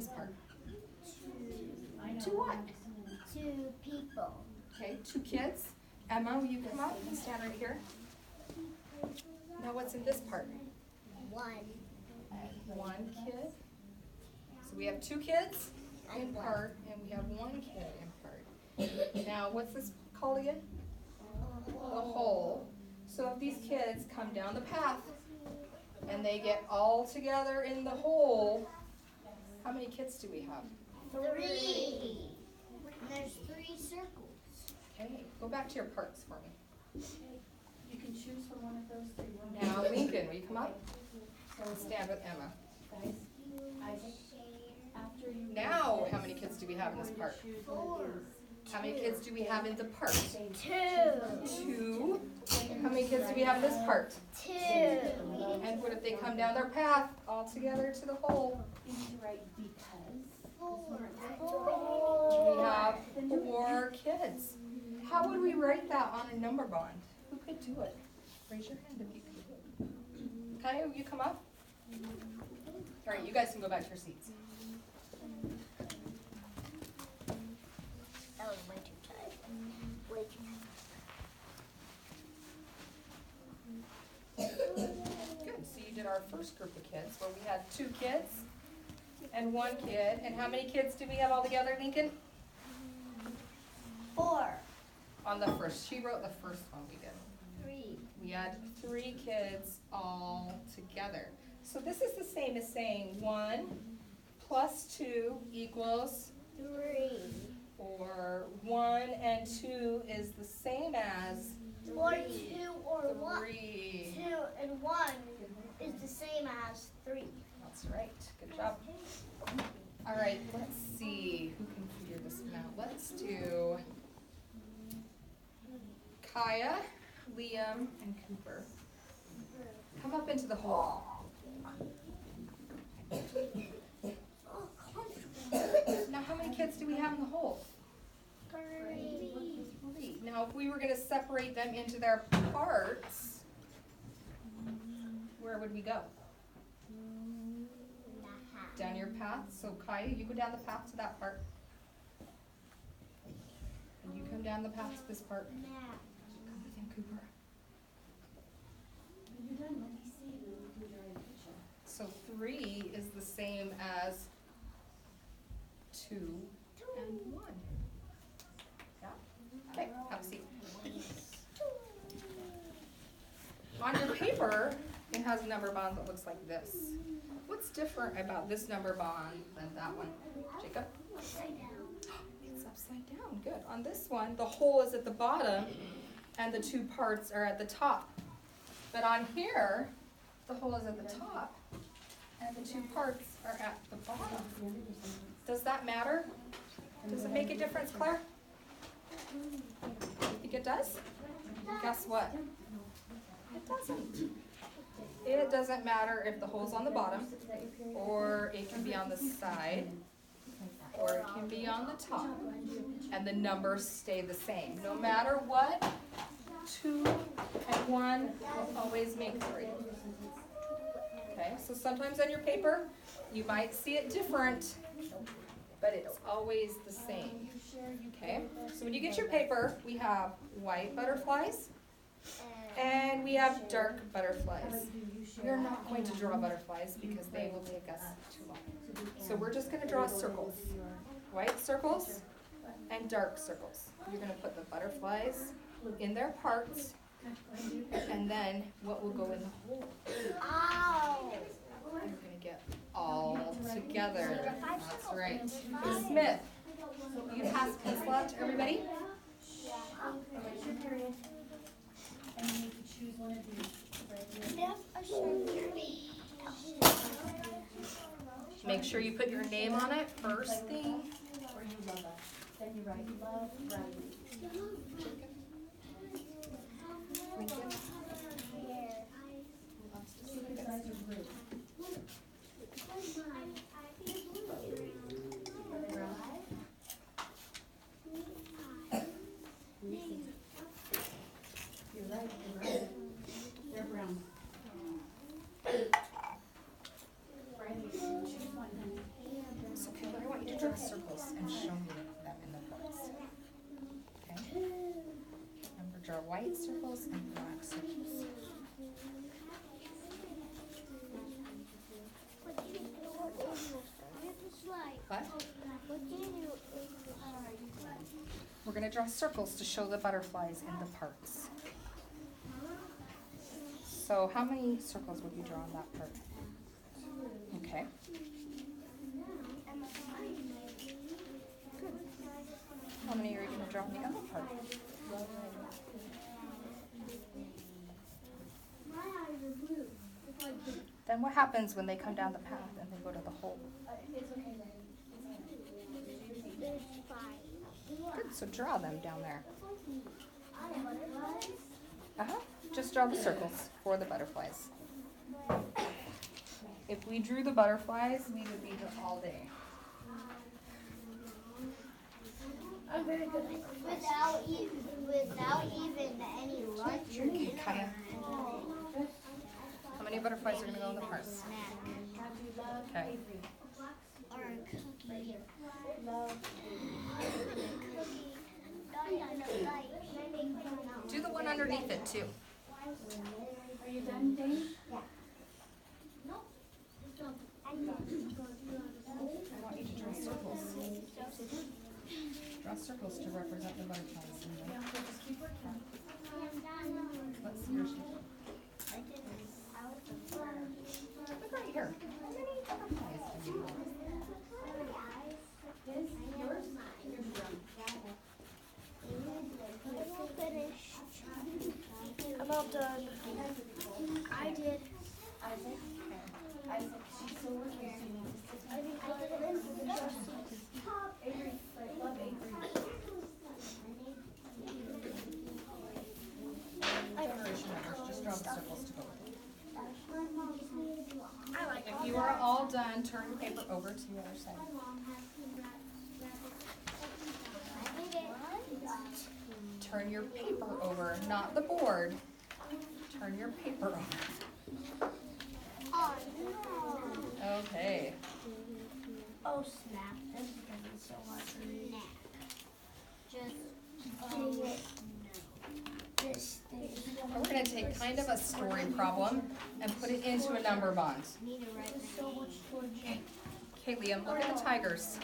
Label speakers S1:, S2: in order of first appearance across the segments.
S1: this part? Two what?
S2: Two people.
S1: Okay, 2 kids. Emma, will you come up and stand right here? Now what's in this part?
S2: One.
S1: 1 kid. So we have 2 kids in part, and we have 1 kid in part. Now what's this called again? The whole. So if these kids come down the path and they get all together in the hole, how many kids do we have?
S2: 3. There's 3 circles.
S1: Okay, go back to your parts for me.
S3: You can choose from one of those 3.
S1: Now Lincoln, will you come up? And stand with Emma.
S3: Guys, Isaac, after you.
S1: Now, how many kids do we have in this part?
S2: 4.
S1: How many kids do we have in the part?
S2: 2.
S1: 2. How many kids do we have in this part?
S2: 2.
S1: And what if they come down their path all together to the hole?
S3: You need to write because.
S2: 4.
S1: We have 4 kids. How would we write that on a number bond? Who could do it? Raise your hand if you could do it. Kaya, will you come up? All right, you guys can go back to your seats.
S2: That was way too tight. Way too
S1: Good, so you did our first group of kids, where we had 2 kids and 1 kid. And how many kids do we have all together, Lincoln?
S2: 4.
S1: On the first, she wrote the first one we did.
S2: 3.
S1: We had 3 kids all together. So this is the same as saying 1 plus 2 equals
S2: 3.
S1: or 1 and 2 is the same as
S2: Or 2 or 1.
S1: 3.
S2: 2 and 1 is the same as 3.
S1: That's right. Good job. All right, let's see who can figure this one out. Let's do Kaya, Liam, and Cooper. Come up into the hole. Now, how many kids do we have in the hole?
S2: 3.
S1: 3. Now, if we were going to separate them into their parts, where would we go? Down your path. So, Kaya, you go down the path to that part. And you come down the path to this part. Come with him, Cooper.
S3: When you're done, let me see the majority picture.
S1: So 3 is the same as 2 and 1. Yeah? Okay, have a seat. On your paper, it has a number bond that looks like this. What's different about this number bond than that one? Jacob?
S2: Upside down.
S1: It's upside down, good. On this one, the hole is at the bottom and the 2 parts are at the top. But on here, the hole is at the top and the 2 parts are at the bottom. Does that matter? Does it make a difference, Claire? You think it does? Guess what? It doesn't. It doesn't matter if the hole's on the bottom, or it can be on the side, or it can be on the top, and the numbers stay the same. No matter what, 2 and 1 will always make 3. Okay, so sometimes on your paper, you might see it different, but it's always the same. Okay, so when you get your paper, we have white butterflies, and we have dark butterflies. We're not going to draw butterflies because they will take us too long. So we're just going to draw circles. White circles and dark circles. You're going to put the butterflies in their parts, and then what will go in the hole.
S2: Ow!
S1: You're going to get all together. That's right. Smith, will you pass pencil out to everybody?
S3: What's your period? And you need to choose one of these.
S1: Make sure you put your name on it first thing.
S3: Or you love us. Then you write love, Riley.
S1: Lincoln.
S3: Besides your group. Are they brown? You're right, they're right. They're brown. Riley, choose one then.
S1: It's okay. draw circles to show the butterflies in the parts. So how many circles would you draw on that part? Okay. Good. How many are you going to draw on the other part? Then what happens when they come down the path and they go to the hole?
S2: There's 5.
S1: Good, so draw them down there. Uh-huh. Just draw the circles for the butterflies. If we drew the butterflies, we would be here all day.
S2: I'm very good. Without even any lunch or dinner.
S1: Kind of. How many butterflies are going to go in the park? Okay.
S2: Or a cookie.
S1: Do the one underneath it too.
S3: Are you done, Dane?
S1: I want you to draw circles. Draw circles to represent the butterflies. Let's see your shape. Look right here. How many butterflies do you have?
S3: This, yours?
S2: I'm all done. I did.
S3: Isaac? Isaac, she's so working, so you need to sit down. Avery, I love Avery.
S1: Generation numbers, just draw the circles to go with it.
S2: I like
S1: If you are all done, turn your paper over to the other side. Turn your paper over, not the board. Turn your paper over.
S2: Oh, no.
S1: Okay.
S2: Oh, snap. This is going to be so hard for me. Just do it. This thing.
S1: We're going to take kind of a story problem and put it into a number bond.
S2: Need to write so much
S1: Okay, Liam, look at the tigers.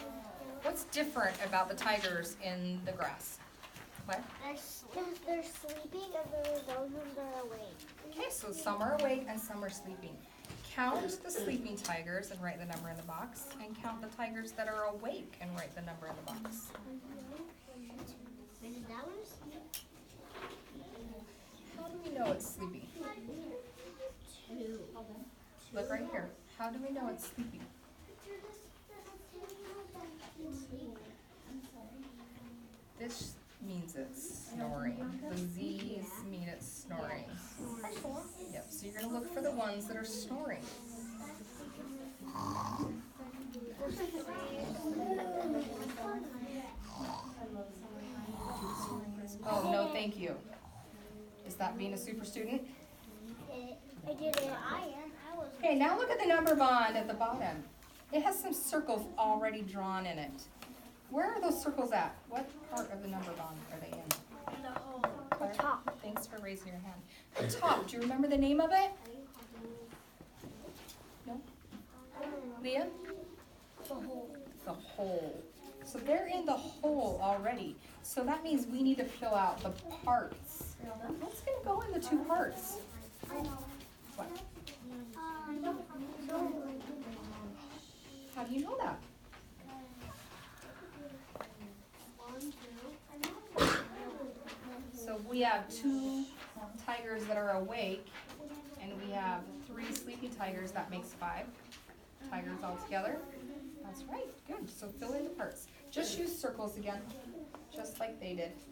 S1: What's different about the tigers in the grass? What?
S2: They're sleeping and there are those that are awake.
S1: Okay, so some are awake and some are sleeping. Count the sleeping tigers and write the number in the box, and count the tigers that are awake and write the number in the box.
S2: Wait, is that one asleep?
S1: How do we know it's sleeping?
S2: 2.
S1: Look right here. How do we know it's sleeping? This means it's snoring. The Z's mean it's snoring. Yep, so you're going to look for the ones that are snoring. Oh, no, thank you. Is that being a super student?
S2: I did it. I was.
S1: Okay, now look at the number bond at the bottom. It has some circles already drawn in it. Where are those circles at? What part of the number bond are they in?
S2: The whole.
S1: Claire?
S2: The top.
S1: Thanks for raising your hand. The top, do you remember the name of it? No? Leah?
S2: The whole.
S1: The hole. So they're in the hole already. So that means we need to fill out the parts. What's going to go in the 2 parts? What? How do you know that? So we have 2 tigers that are awake, and we have 3 sleeping tigers. That makes 5 tigers all together. That's right. Good. So fill in the parts. Just use circles again, just like they did.